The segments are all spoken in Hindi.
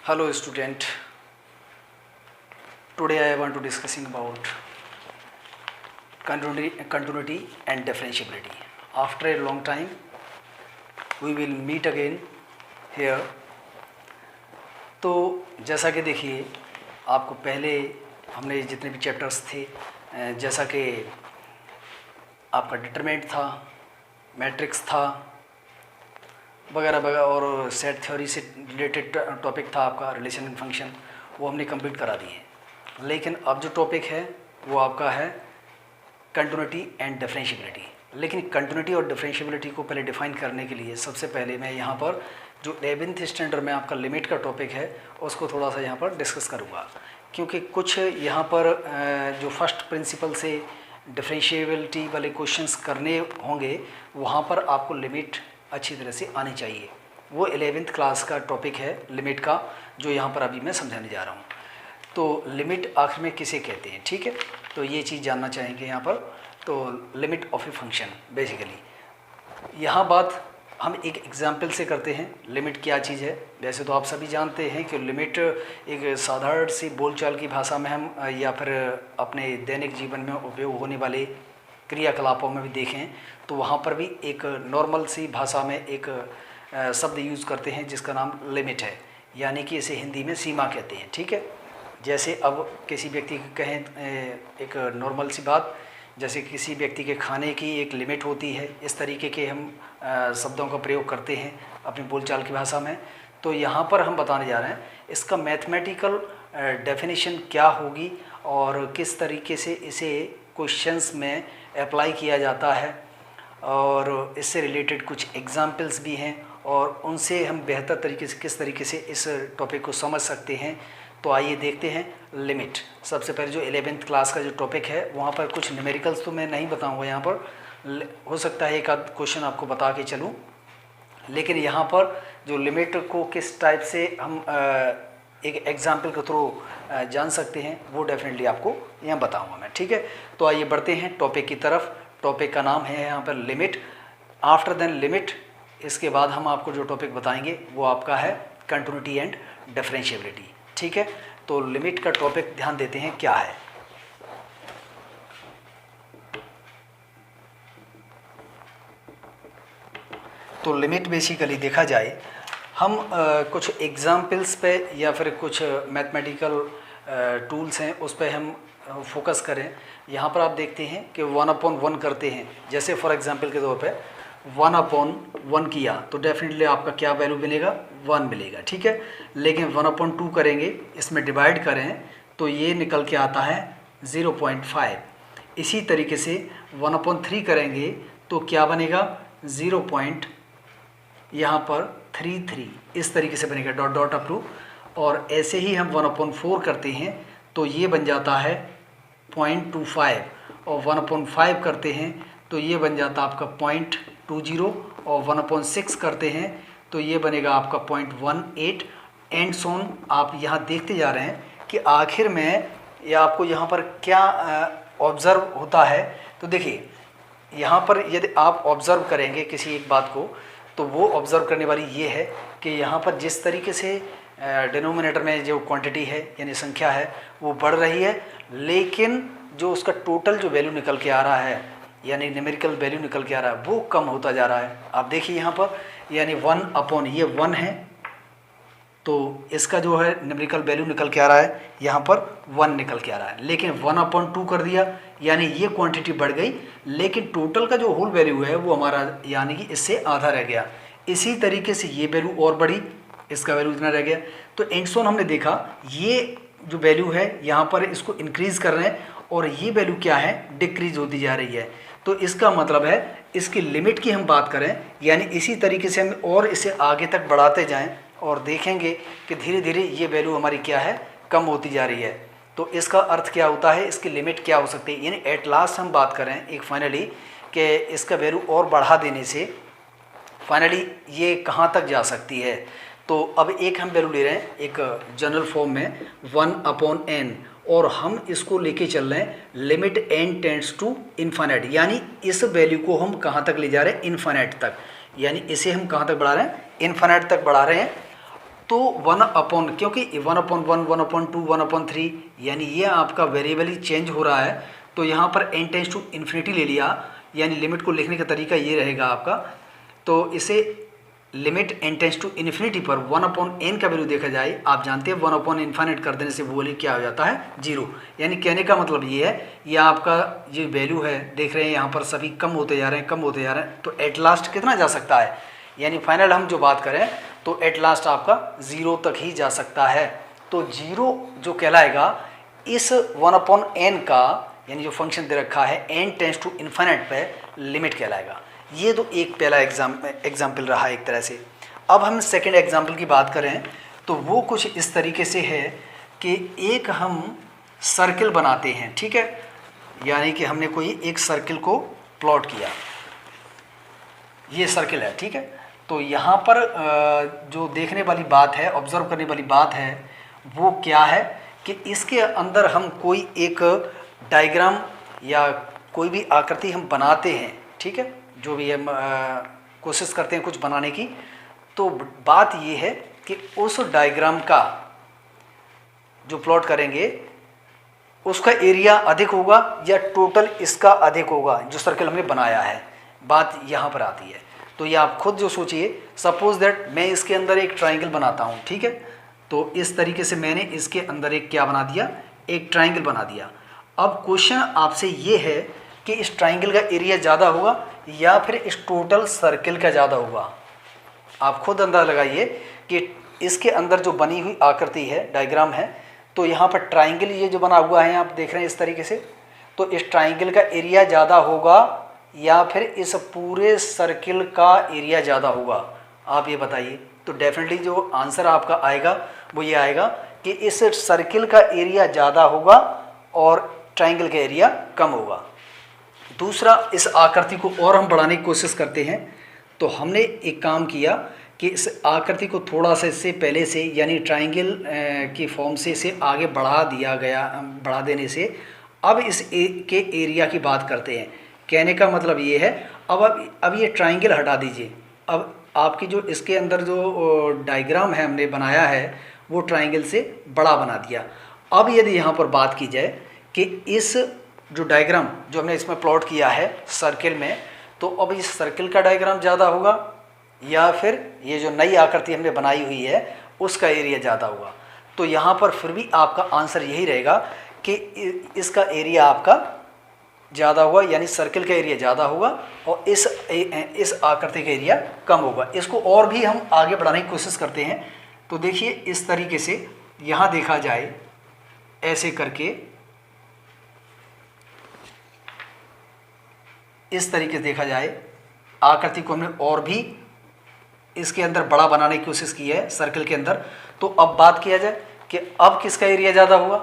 Hello student, today I want to discussing about continuity and differentiability. After a long time we will meet again here. तो जैसा कि देखिए आपको पहले हमने जितने भी चैप्टर्स थे जैसा कि आपका डिटरमिनेंट था, मैट्रिक्स था वगैरह वगैरह और सेट थ्योरी से रिलेटेड टॉपिक था आपका रिलेशन एंड फंक्शन, वो हमने कंप्लीट करा दिए हैं। लेकिन अब जो टॉपिक है वो आपका है कंटिन्यूटी एंड डिफरेंशिएबिलिटी। लेकिन कंटिन्यूटी और डिफरेंशिएबिलिटी को पहले डिफाइन करने के लिए सबसे पहले मैं यहाँ पर जो 11th स्टैंडर्ड में आपका लिमिट का टॉपिक है उसको थोड़ा सा यहाँ पर डिस्कस करूँगा, क्योंकि कुछ यहाँ पर जो फर्स्ट प्रिंसिपल से डिफरेंशिएबिलिटी वाले क्वेश्चंस करने होंगे वहाँ पर आपको लिमिट अच्छी तरह से आनी चाहिए। वो 11th क्लास का टॉपिक है लिमिट का, जो यहाँ पर अभी मैं समझाने जा रहा हूँ। तो लिमिट आखिर में किसे कहते हैं, ठीक है, तो ये चीज़ जानना चाहेंगे यहाँ पर। तो limit of a function basically यहाँ बात हम एक एग्जाम्पल से करते हैं। लिमिट क्या चीज़ है? वैसे तो आप सभी जानते हैं कि लिमिट एक साधारण सी बोलचाल की भाषा में हम या फिर अपने दैनिक जीवन में उपयोग होने वाले क्रियाकलापों में भी देखें तो वहाँ पर भी एक नॉर्मल सी भाषा में एक शब्द यूज़ करते हैं जिसका नाम लिमिट है, यानी कि इसे हिंदी में सीमा कहते हैं, ठीक है। जैसे अब किसी व्यक्ति को कहें एक नॉर्मल सी बात, जैसे किसी व्यक्ति के खाने की एक लिमिट होती है, इस तरीके के हम शब्दों का प्रयोग करते हैं अपनी बोलचाल की भाषा में। तो यहाँ पर हम बताने जा रहे हैं इसका मैथमेटिकल डेफिनेशन क्या होगी और किस तरीके से इसे क्वेश्चंस में अप्लाई किया जाता है, और इससे रिलेटेड कुछ एग्जाम्पल्स भी हैं और उनसे हम बेहतर तरीके से किस तरीके से इस टॉपिक को समझ सकते हैं। तो आइए देखते हैं लिमिट। सबसे पहले जो 11th क्लास का जो टॉपिक है वहाँ पर कुछ न्यूमेरिकल्स तो मैं नहीं बताऊँगा, यहाँ पर हो सकता है एक आध क्वेश्चन आपको बता के चलूँ, लेकिन यहाँ पर जो लिमिट को किस टाइप से हम एक एग्जाम्पल के थ्रू जान सकते हैं वो डेफिनेटली आपको यहाँ बताऊँगा मैं, ठीक है। तो आइए बढ़ते हैं टॉपिक की तरफ। टॉपिक का नाम है यहाँ पर लिमिट। आफ्टर देन लिमिट, इसके बाद हम आपको जो टॉपिक बताएंगे वो आपका है कंटिन्यूटी एंड डिफरेंशिएबिलिटी, ठीक है। तो लिमिट का टॉपिक ध्यान देते हैं क्या है। तो लिमिट बेसिकली देखा जाए हम कुछ एग्जाम्पल्स पे या फिर कुछ मैथमेटिकल टूल्स हैं उस पर हम फोकस करें। यहाँ पर आप देखते हैं कि 1/1 करते हैं। जैसे फॉर एग्जांपल के तौर पे 1/1 किया तो डेफिनेटली आपका क्या वैल्यू मिलेगा, 1 मिलेगा, ठीक है। लेकिन 1/2 करेंगे, इसमें डिवाइड करें तो ये निकल के आता है 0.5। इसी तरीके से 1/3 करेंगे तो क्या बनेगा 0. यहाँ पर 33, इस तरीके से बनेगा डॉट डॉट अप टू। और ऐसे ही हम 1/4 करते हैं तो ये बन जाता है 0.25, और 1/5 करते हैं तो ये बन जाता है आपका 0.20, और 1/6 करते हैं तो ये बनेगा आपका 0.18 एंड सोन। आप यहाँ देखते जा रहे हैं कि आखिर में ये आपको यहाँ पर क्या ऑब्ज़र्व होता है। तो देखिए यहाँ पर यदि आप ऑब्ज़र्व करेंगे किसी एक बात को तो वो ऑब्ज़र्व करने वाली ये है कि यहाँ पर जिस तरीके से डिनोमिनेटर में जो क्वांटिटी है यानी संख्या है वो बढ़ रही है, लेकिन जो उसका टोटल जो वैल्यू निकल के आ रहा है यानी न्यूमेरिकल वैल्यू निकल के आ रहा है वो कम होता जा रहा है। आप देखिए यहाँ पर यानी 1/, ये 1 है तो इसका जो है न्यूमेरिकल वैल्यू निकल के आ रहा है यहाँ पर 1 निकल के आ रहा है। लेकिन 1/2 कर दिया यानी ये क्वांटिटी बढ़ गई, लेकिन टोटल का जो होल वैल्यू है वो हमारा यानी कि इससे आधा रह गया। इसी तरीके से ये वैल्यू और बढ़ी, इसका वैल्यू इतना रह गया। तो एंडसोन हमने देखा ये जो वैल्यू है यहाँ पर इसको इंक्रीज़ कर रहे हैं और ये वैल्यू क्या है डिक्रीज होती जा रही है। तो इसका मतलब है इसकी लिमिट की हम बात करें यानी इसी तरीके से हम और इसे आगे तक बढ़ाते जाएं और देखेंगे कि धीरे धीरे ये वैल्यू हमारी क्या है कम होती जा रही है। तो इसका अर्थ क्या होता है, इसकी लिमिट क्या हो सकती है, यानी एट लास्ट हम बात करें एक फाइनली कि इसका वैल्यू और बढ़ा देने से फाइनली ये कहाँ तक जा सकती है। तो अब एक हम वैल्यू ले रहे हैं एक जनरल फॉर्म में 1/n, और हम इसको लेके चल रहे हैं limit n tends to infinite, यानी इस वैल्यू को हम कहाँ तक ले जा रहे हैं इन्फाइनाइट तक, यानी इसे हम कहाँ तक बढ़ा रहे हैं इन्फाइनाइट तक बढ़ा रहे हैं। तो 1/, क्योंकि 1/1, 1/2, 1/3 यानी ये आपका वेरिएबल ही चेंज हो रहा है, तो यहाँ पर n टेंस टू इन्फिनिटी ले लिया, यानी लिमिट को लिखने का तरीका ये रहेगा आपका। तो इसे limit n tends to infinity पर 1/n का वैल्यू देखा जाए, आप जानते हैं 1/∞ कर देने से वो वैल्यू क्या हो जाता है, 0। यानी कहने का मतलब ये है, ये आपका ये वैल्यू है, देख रहे हैं यहाँ पर सभी कम होते जा रहे हैं, कम होते जा रहे हैं, तो एट लास्ट कितना जा सकता है, यानी फाइनल हम जो बात करें तो एट लास्ट आपका 0 तक ही जा सकता है। तो 0 जो कहलाएगा इस 1/n का, यानी जो फंक्शन दे रखा है n टेंस टू इन्फिनिट पे लिमिट कहलाएगा। ये तो एक पहला एग्जाम्पल रहा एक तरह से। अब हम सेकंड एग्जाम्पल की बात करें तो वो कुछ इस तरीके से है कि एक हम सर्किल बनाते हैं, ठीक है, यानी कि हमने कोई एक सर्किल को प्लॉट किया, ये सर्किल है, ठीक है। तो यहाँ पर जो देखने वाली बात है, ऑब्जर्व करने वाली बात है, वो क्या है कि इसके अंदर हम कोई एक डायग्राम या कोई भी आकृति हम बनाते हैं, ठीक है, जो भी हम कोशिश करते हैं कुछ बनाने की। तो बात ये है कि उस डायग्राम का जो प्लॉट करेंगे उसका एरिया अधिक होगा या टोटल इसका अधिक होगा जो सर्किल हमने बनाया है, बात यहाँ पर आती है। तो ये आप खुद जो सोचिए, सपोज दैट मैं इसके अंदर एक ट्राइंगल बनाता हूँ, ठीक है, तो इस तरीके से मैंने इसके अंदर एक क्या बना दिया, एक ट्राइंगल बना दिया। अब क्वेश्चन आपसे ये है कि इस ट्राइंगल का एरिया ज़्यादा होगा या फिर इस टोटल सर्किल का ज़्यादा होगा। आप खुद अंदाज़ा लगाइए कि इसके अंदर जो बनी हुई आकृति है, डायग्राम है, तो यहाँ पर ट्राइंगल ये जो बना हुआ है आप देख रहे हैं इस तरीके से, तो इस ट्राइंगल का एरिया ज़्यादा होगा या फिर इस पूरे सर्किल का एरिया ज़्यादा होगा, आप ये बताइए। तो डेफिनेटली जो आंसर आपका आएगा वो ये आएगा कि इस सर्किल का एरिया ज़्यादा होगा और ट्राइंगल का एरिया कम होगा। दूसरा, इस आकृति को और हम बढ़ाने की कोशिश करते हैं, तो हमने एक काम किया कि इस आकृति को थोड़ा सा इससे पहले से, यानी ट्राइंगल की फॉर्म से इसे आगे बढ़ा दिया गया, बढ़ा देने से अब इस के एरिया की बात करते हैं। कहने का मतलब ये है, अब ये ट्राइंगल हटा दीजिए, अब आपकी जो इसके अंदर जो डायग्राम है हमने बनाया है वो ट्राइंगल से बड़ा बना दिया। अब यदि यहाँ पर बात की जाए कि इस जो डायग्राम जो हमने इसमें प्लॉट किया है सर्किल में, तो अब इस सर्किल का डायग्राम ज़्यादा होगा या फिर ये जो नई आकृति हमने बनाई हुई है उसका एरिया ज़्यादा होगा। तो यहाँ पर फिर भी आपका आंसर यही रहेगा कि इसका एरिया आपका ज़्यादा होगा, यानी सर्किल का एरिया ज़्यादा होगा और इस आकृति का एरिया कम होगा। इसको और भी हम आगे बढ़ाने की कोशिश करते हैं। तो देखिए इस तरीके से यहाँ देखा जाए, ऐसे करके इस तरीके से देखा जाए, आकृति को हमने और भी इसके अंदर बड़ा बनाने की कोशिश की है सर्किल के अंदर। तो अब बात किया जाए कि अब किसका एरिया ज़्यादा होगा,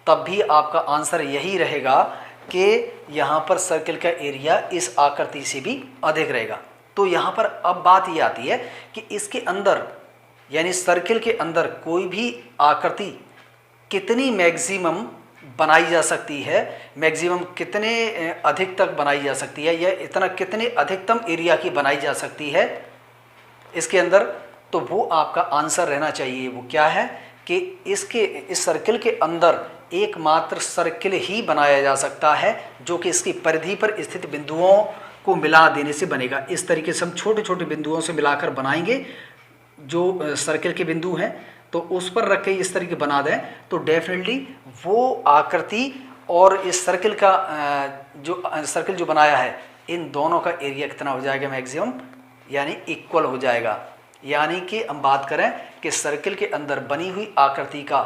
तब भी आपका आंसर यही रहेगा कि यहाँ पर सर्किल का एरिया इस आकृति से भी अधिक रहेगा। तो यहाँ पर अब बात ये आती है कि इसके अंदर, यानी सर्किल के अंदर कोई भी आकृति कितनी मैक्सिमम बनाई जा सकती है, मैक्सिमम कितने अधिक तक बनाई जा सकती है, या इतना कितने अधिकतम एरिया की बनाई जा सकती है इसके अंदर, तो वो आपका आंसर रहना चाहिए। वो क्या है कि इस सर्किल के अंदर एकमात्र सर्किल ही बनाया जा सकता है जो कि इसकी परिधि पर स्थित बिंदुओं को मिला देने से बनेगा। इस तरीके से हम छोटे छोटे बिंदुओं से मिलाकर बनाएंगे, जो सर्किल के बिंदु हैं तो उस पर रख के इस तरीके बना दें, तो डेफिनेटली वो आकृति और इस सर्किल का सर्किल जो बनाया है, इन दोनों का एरिया कितना हो जाएगा, मैक्सिमम, यानी इक्वल हो जाएगा। यानी कि हम बात करें कि सर्किल के अंदर बनी हुई आकृति का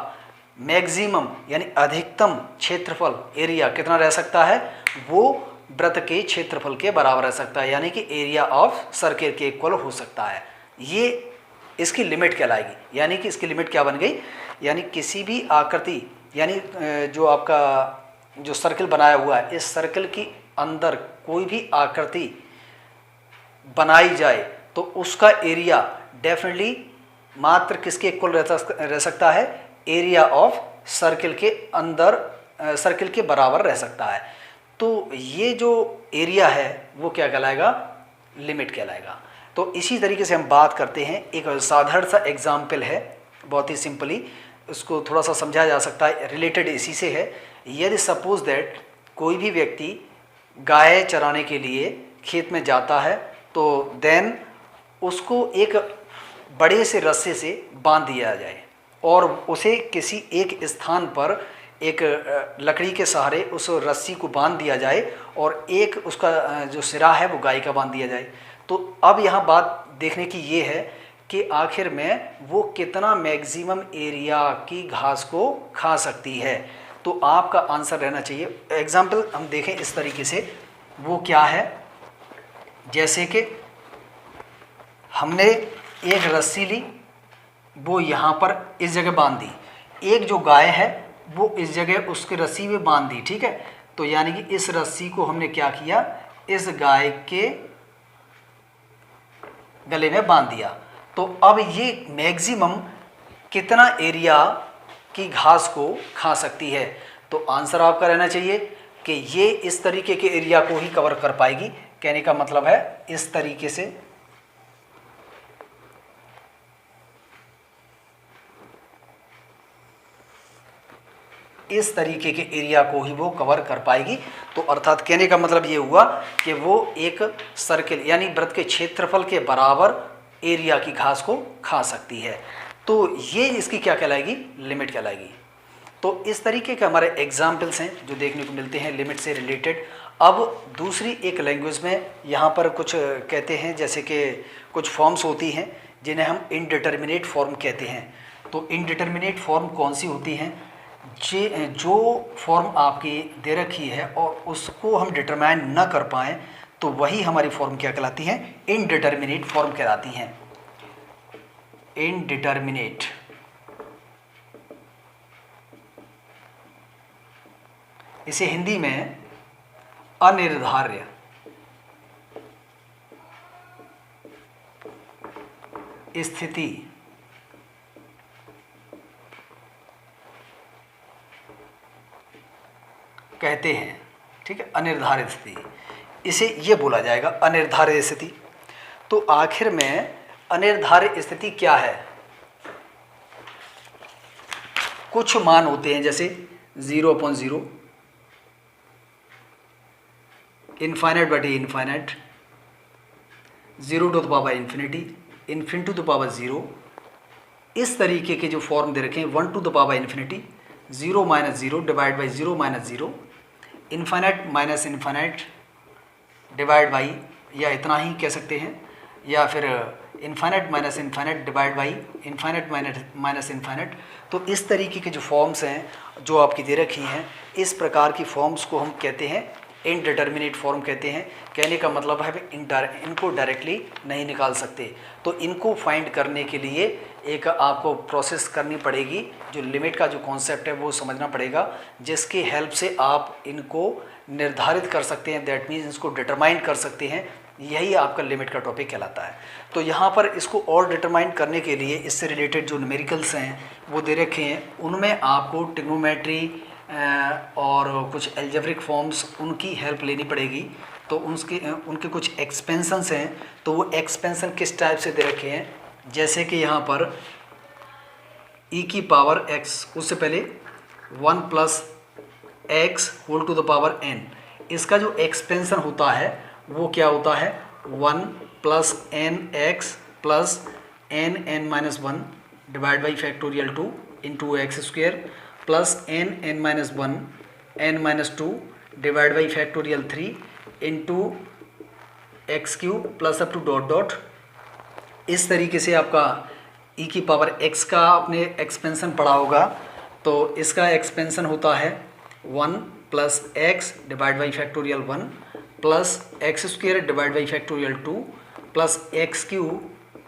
मैक्सिमम यानी अधिकतम क्षेत्रफल, एरिया कितना रह सकता है, वो वृत्त के क्षेत्रफल के बराबर रह सकता है, यानी कि एरिया ऑफ सर्किल के इक्वल हो सकता है। ये इसकी लिमिट कहलाएगी। यानी कि इसकी लिमिट क्या बन गई, यानी किसी भी आकृति, यानी जो आपका जो सर्किल बनाया हुआ है, इस सर्किल के अंदर कोई भी आकृति बनाई जाए तो उसका एरिया डेफिनेटली मात्र किसके इक्वल रह सकता है, एरिया ऑफ सर्किल के अंदर, सर्किल के बराबर रह सकता है। तो ये जो एरिया है वो क्या कहलाएगा, लिमिट कहलाएगा। तो इसी तरीके से हम बात करते हैं, एक साधारण सा एग्जाम्पल है बहुत ही सिंपली उसको थोड़ा सा समझाया जा सकता है, रिलेटेड इसी से है। यदि सपोज दैट कोई भी व्यक्ति गाय चराने के लिए खेत में जाता है तो देन उसको एक बड़े से रस्से से बांध दिया जाए और उसे किसी एक स्थान पर एक लकड़ी के सहारे उस रस्सी को बांध दिया जाए और एक उसका जो सिरा है वो गाय का बांध दिया जाए। तो अब यहाँ बात देखने की ये है कि आखिर में वो कितना मैक्सिमम एरिया की घास को खा सकती है। तो आपका आंसर रहना चाहिए, एग्जाम्पल हम देखें इस तरीके से, वो क्या है, जैसे कि हमने एक रस्सी ली, वो यहाँ पर इस जगह बांध दी, एक जो गाय है वो इस जगह उसके रस्सी में बांध दी, ठीक है। तो यानी कि इस रस्सी को हमने क्या किया, इस गाय के गले में बांध दिया। तो अब ये मैक्सिमम कितना एरिया की घास को खा सकती है। तो आंसर आपका रहना चाहिए कि ये इस तरीके के एरिया को ही कवर कर पाएगी। कहने का मतलब है इस तरीके से, इस तरीके के एरिया को ही वो कवर कर पाएगी। तो अर्थात कहने का मतलब ये हुआ कि वो एक सर्किल यानी वृत्त के क्षेत्रफल के बराबर एरिया की घास को खा सकती है। तो ये इसकी क्या कहलाएगी, लिमिट कहलाएगी। तो इस तरीके के हमारे एग्जाम्पल्स हैं जो देखने को मिलते हैं लिमिट से रिलेटेड। अब दूसरी एक लैंग्वेज में यहाँ पर कुछ कहते हैं, जैसे कि कुछ फॉर्म्स होती हैं जिन्हें हम इनडिटर्मिनेट फॉर्म कहते हैं। तो इनडिटर्मिनेट फॉर्म कौन सी होती हैं, जो फॉर्म आपकी दे रखी है और उसको हम डिटरमाइन न कर पाएँ तो वही हमारी फॉर्म क्या कहलाती हैं, इनडिटर्मिनेट फॉर्म कहलाती हैं। इनडिटर्मिनेट, इसे हिंदी में अनिर्धार्य स्थिति कहते हैं, ठीक है। अनिर्धारित स्थिति, इसे ये बोला जाएगा अनिर्धारित स्थिति। तो आखिर में अनिर्धारित स्थिति क्या है, कुछ मान होते हैं जैसे 0/0, इनफाइनाइट बटे infinite, 0 to the power infinity, infinity to the power 0। इस तरीके के जो फॉर्म दे रखे हैं 1 to the power infinity, 0 - 0 divide by 0 - 0, infinite minus infinite divide by, या इतना ही कह सकते हैं, या फिर infinite minus infinite divide by infinite minus infinite. तो इस तरीके के जो फॉर्म्स हैं जो आपकी दे रखी हैं, इस प्रकार की फॉर्म्स को हम कहते हैं इनडिटर्मिनेट फॉर्म कहते हैं। कहने का मतलब है इनको डायरेक्टली नहीं निकाल सकते। तो इनको फाइंड करने के लिए एक आपको प्रोसेस करनी पड़ेगी, जो लिमिट का जो कॉन्सेप्ट है वो समझना पड़ेगा, जिसके हेल्प से आप इनको निर्धारित कर सकते हैं, दैट मीन्स इसको डिटरमाइन कर सकते हैं। यही आपका लिमिट का टॉपिक कहलाता है। तो यहाँ पर इसको और डिटरमाइन करने के लिए इससे रिलेटेड जो न्यूमेरिकल्स हैं वो दे रखे हैं, उनमें आपको ट्रिग्नोमेट्री और कुछ एल्जेब्रिक फॉर्म्स उनकी हेल्प लेनी पड़ेगी। तो उनके कुछ एक्सपेंशंस हैं, तो वो एक्सपेंशन किस टाइप से दे रखे हैं, जैसे कि यहाँ पर e की पावर x, उससे पहले 1 + x whole to the power n, इसका जो एक्सपेंशन होता है वो क्या होता है, 1 + nx + n(n-1) divide by factorial 2 into x² plus n(n-1) n-2 divide by factorial 3 into x³ plus up to dot dot. इस तरीके से आपका e की पावर x का आपने एक्सपेंशन पढ़ा होगा। तो इसका एक्सपेंशन होता है 1 + x divide by factorial 1 plus x² divide by factorial 2 plus x³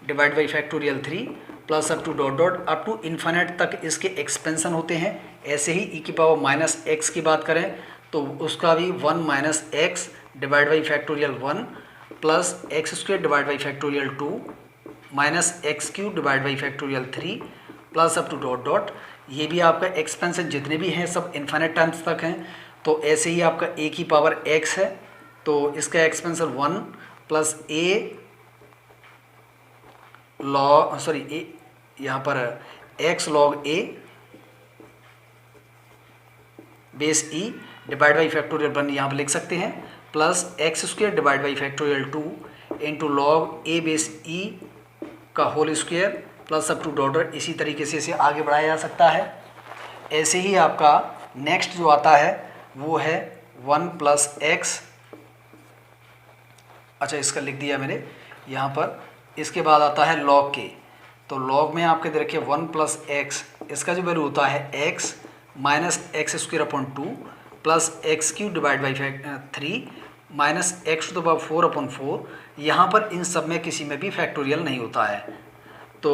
divide by factorial 3 plus up to dot dot up to infinite तक इसके एक्सपेंशन होते हैं। ऐसे ही e की पावर -x की बात करें तो उसका भी 1 - x divide by factorial 1 plus x² divide by factorial 2 minus x³ divide by factorial 3 plus up to dot dot. ये भी आपका एक्सपेंशन जितने भी हैं सब इन्फिनिट टाइम्स तक हैं। तो ऐसे ही आपका a की पावर x है, तो इसका एक्सपेंशन 1 प्लस a यहाँ पर X log A base E divide by factorial 1 यहाँ पर लिख सकते हैं, plus X square divide by factorial 2 into log A base E का whole square plus up to डॉटर। इसी तरीके से इसे आगे बढ़ाया जा सकता है। ऐसे ही आपका नेक्स्ट जो आता है वो है 1 प्लस एक्स, अच्छा इसका लिख दिया मैंने यहाँ पर। इसके बाद आता है लॉग के, तो लॉग में आपके दे रखिए 1 प्लस एक्स, इसका जो वैल्यू होता है X minus X square upon 2 plus X cube divide by 3 minus X to the power 4 upon 4। यहाँ पर इन सब में किसी में भी फैक्टोरियल नहीं होता है। तो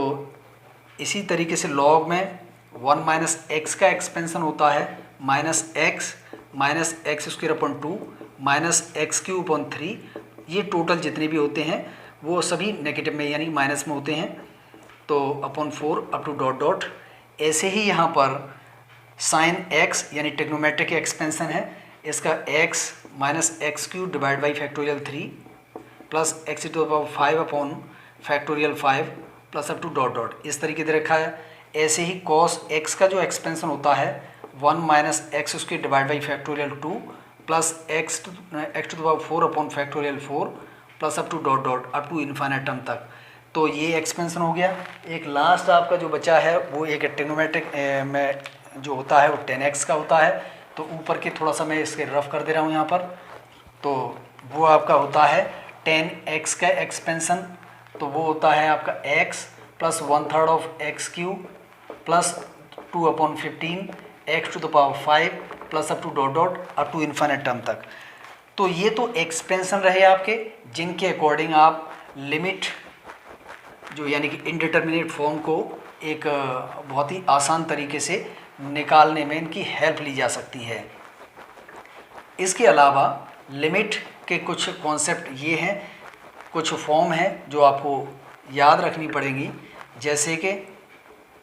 इसी तरीके से लॉग में 1 माइनस एक्स का एक्सपेंशन होता है minus X square upon 2 minus X Q upon 3। ये टोटल जितने भी होते हैं वो सभी नेगेटिव में यानी माइनस में होते हैं, तो upon 4 up to dot dot. ऐसे ही यहाँ पर साइन एक्स यानी ट्रिग्नोमेट्रिक एक्सपेंशन है, इसका X minus X cube divide by factorial 3 plus X to the power 5 upon factorial 5 plus up to dot dot, इस तरीके से रखा है। ऐसे ही कॉस एक्स का जो एक्सपेंशन होता है 1 minus X square divide by factorial 2 plus X to the power 4 upon factorial 4 plus up to dot dot up to infinite term तक। तो ये एक्सपेंशन हो गया। एक लास्ट आपका जो बचा है वो एक ट्रिग्नोमेट्रिक में जो होता है वो 10x का होता है। तो ऊपर के थोड़ा सा मैं इसके रफ कर दे रहा हूँ यहाँ पर, तो वो आपका होता है 10x का एक्सपेंशन, तो वो होता है आपका x plus 1/3 of X cube plus 2 upon 15 X to the power 5 plus up to dot dot up to infinite term तक। तो ये तो एक्सपेंशन रहे आपके, जिनके अकॉर्डिंग आप लिमिट जो यानी कि इनडिटर्मिनेट फॉर्म को एक बहुत ही आसान तरीके से निकालने में इनकी हेल्प ली जा सकती है। इसके अलावा लिमिट के कुछ कॉन्सेप्ट ये हैं, कुछ फॉर्म हैं जो आपको याद रखनी पड़ेंगी। जैसे कि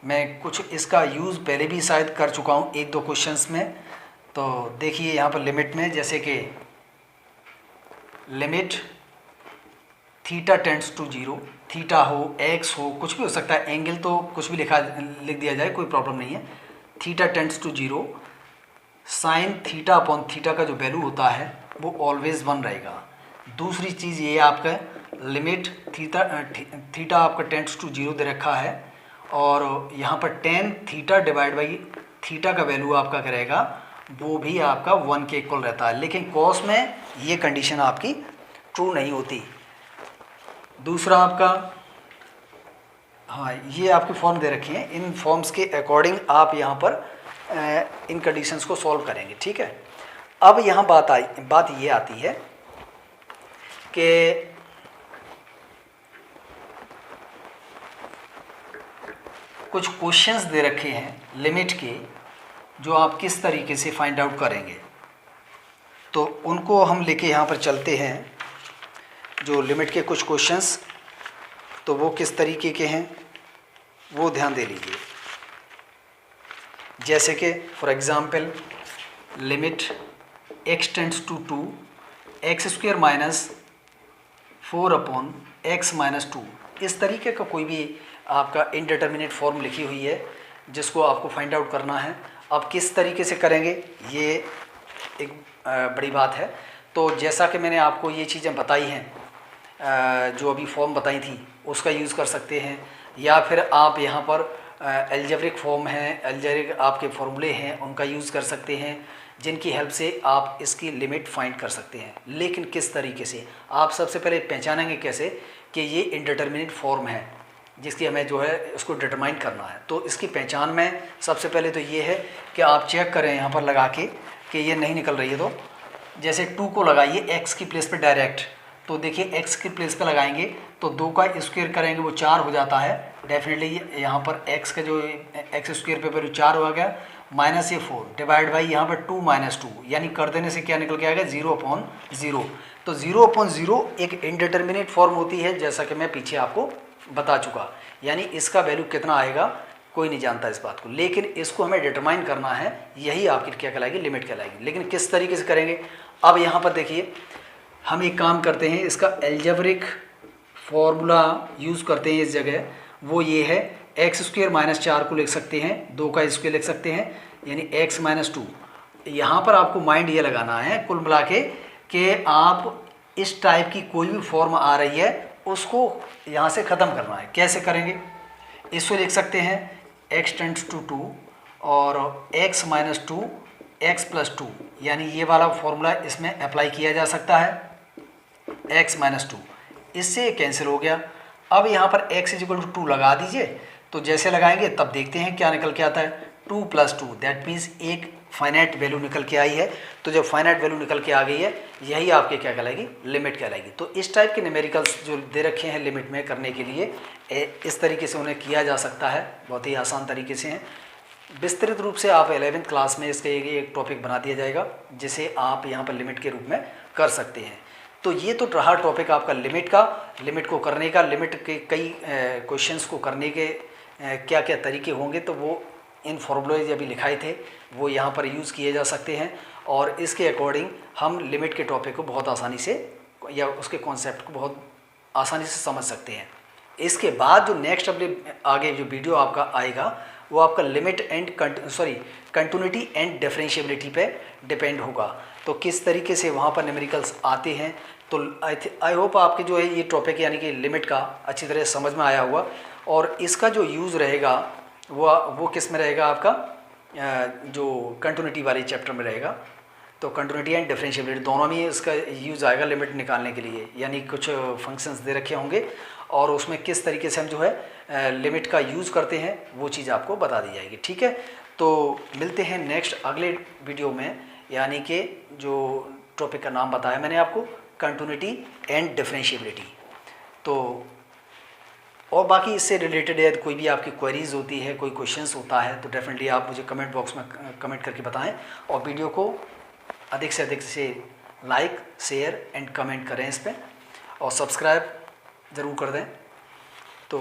मैं कुछ इसका यूज़ पहले भी शायद कर चुका हूँ 1-2 क्वेश्चंस में। तो देखिए यहाँ पर लिमिट में जैसे कि limit theta tends to 0, theta हो एक्स हो कुछ भी हो सकता है, एंगल तो कुछ भी लिख दिया जाए, कोई प्रॉब्लम नहीं है। Theta tends to 0 sine theta upon theta का जो वैल्यू होता है वो ऑलवेज 1 रहेगा। दूसरी चीज़ ये आपका लिमिट थीटा आपका टेंड्स टू 0 दे रखा है, और यहाँ पर tan theta divide by theta का वैल्यू आपका क्या रहेगा, वो भी आपका 1 के इक्वल रहता है। लेकिन कॉस में ये कंडीशन आपकी ट्रू नहीं होती। दूसरा आपका, हाँ ये आपकी फॉर्म दे रखी है, इन फॉर्म्स के अकॉर्डिंग आप यहाँ पर इन कंडीशंस को सॉल्व करेंगे, ठीक है। अब यहाँ बात ये आती है कि कुछ क्वेश्चंस दे रखे हैं लिमिट के, जो आप किस तरीके से फाइंड आउट करेंगे। तो उनको हम लेके यहाँ पर चलते हैं। जो लिमिट के कुछ क्वेश्चंस तो वो किस तरीके के हैं वो ध्यान दे लीजिए। जैसे कि for example limit x tends to 2 X square minus 4 upon X minus 2, इस तरीके का कोई भी आपका इनडिटर्मिनेट फॉर्म लिखी हुई है जिसको आपको फाइंड आउट करना है। अब किस तरीके से करेंगे ये एक बड़ी बात है। तो जैसा कि मैंने आपको ये चीज़ें बताई हैं, जो अभी फॉर्म बताई थी उसका यूज़ कर सकते हैं, या फिर आप यहाँ पर एल्जेब्रिक फॉर्म है, एल्जेब्रिक आपके फॉर्मूले हैं उनका यूज़ कर सकते हैं, जिनकी हेल्प से आप इसकी लिमिट फाइंड कर सकते हैं। लेकिन किस तरीके से, आप सबसे पहले पहचानेंगे कैसे कि ये इनडिटर्मिनेट फॉर्म है जिसकी हमें जो है उसको डिटरमाइन करना है। तो इसकी पहचान में सबसे पहले तो ये है कि आप चेक करें यहाँ पर लगा के कि ये नहीं निकल रही है। तो जैसे 2 को लगाइए x की प्लेस पे डायरेक्ट, तो देखिए x की प्लेस पे लगाएंगे तो 2 का स्क्वायर करेंगे वो 4 हो जाता है। डेफिनेटली यहाँ पर x का जो एक्स स्क्वायर पे वैल्यू 4 हो गया, माइनस ये 4 डिवाइड बाई यहाँ पर 2 माइनस 2, यानी कर देने से क्या निकल के आएगा 0/0। तो 0/0 एक इनडिटर्मिनेट फॉर्म होती है, जैसा कि मैं पीछे आपको बता चुका। यानी इसका वैल्यू कितना आएगा कोई नहीं जानता इस बात को, लेकिन इसको हमें डिटरमाइन करना है, यही आपकी क्या कहलाएगी, लिमिट कहलाएगी। लेकिन किस तरीके से करेंगे, अब यहाँ पर देखिए हम एक काम करते हैं, इसका एल्जेब्रिक फॉर्मूला यूज़ करते हैं इस जगह। वो ये है एक्स स्क्वेयर माइनस 4 को लिख सकते हैं, 2 का स्क्वेयर लिख सकते हैं, यानी x माइनस 2। यहाँ पर आपको माइंड ये लगाना है कुल मिला के कि आप इस टाइप की कोई भी फॉर्म आ रही है उसको यहाँ से ख़त्म करना है। कैसे करेंगे? इसको लिख सकते हैं x टेंड्स टू 2 और x माइनस 2 x प्लस 2, यानी ये वाला फॉर्मूला इसमें अप्लाई किया जा सकता है, x माइनस 2, इससे कैंसिल हो गया। अब यहाँ पर x इज इक्वल टू 2 लगा दीजिए, तो जैसे लगाएंगे तब देखते हैं क्या निकल के आता है, 2 प्लस 2, दैट मीन्स एक फाइनाइट वैल्यू निकल के आई है। तो जब फाइनाइट वैल्यू निकल के आ गई है, यही आपके क्या कहलाएगी, लिमिट कहलाएगी। तो इस टाइप के न्यूमेरिकल्स जो दे रखे हैं लिमिट में करने के लिए, इस तरीके से उन्हें किया जा सकता है, बहुत ही आसान तरीके से हैं। विस्तृत रूप से आप 11वीं क्लास में इसका एक टॉपिक बना दिया जाएगा जिसे आप यहाँ पर लिमिट के रूप में कर सकते हैं। तो ये तो रहा टॉपिक आपका लिमिट का, लिमिट को करने का, लिमिट के कई क्वेश्चंस को करने के क्या क्या तरीके होंगे, तो वो इन फॉर्मूले अभी लिखाए थे वो यहाँ पर यूज़ किए जा सकते हैं और इसके अकॉर्डिंग हम लिमिट के टॉपिक को बहुत आसानी से या उसके कॉन्सेप्ट को बहुत आसानी से समझ सकते हैं। इसके बाद जो नेक्स्ट अपने आगे जो वीडियो आपका आएगा वो आपका limit and continuity and differentiability पे डिपेंड होगा। तो किस तरीके से वहाँ पर न्यूमेरिकल्स आते हैं, तो आई होप आपके जो है ये टॉपिक यानी कि लिमिट का अच्छी तरह समझ में आया हुआ। और इसका जो यूज़ रहेगा वो किस में रहेगा, आपका जो कंटिन्यूटी वाले चैप्टर में रहेगा। तो कंटिन्यूटी एंड डिफरेंशिएबिलिटी दोनों में इसका यूज़ आएगा लिमिट निकालने के लिए, यानी कुछ फंक्शंस दे रखे होंगे और उसमें किस तरीके से हम जो है लिमिट का यूज़ करते हैं वो चीज़ आपको बता दी जाएगी। ठीक है, तो मिलते हैं नेक्स्ट अगले वीडियो में, यानी कि जो टॉपिक का नाम बताया मैंने आपको, कंटिन्यूटी एंड डिफरेंशिएबिलिटी। तो और बाकी इससे रिलेटेड यदि कोई भी आपकी क्वेरीज होती है, कोई क्वेश्चंस होता है, तो डेफिनेटली आप मुझे कमेंट बॉक्स में कमेंट करके बताएं और वीडियो को अधिक से लाइक, शेयर एंड कमेंट करें इस पर, और सब्सक्राइब ज़रूर कर दें। तो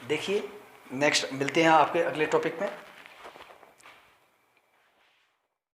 देखिए नेक्स्ट मिलते हैं आपके अगले टॉपिक में।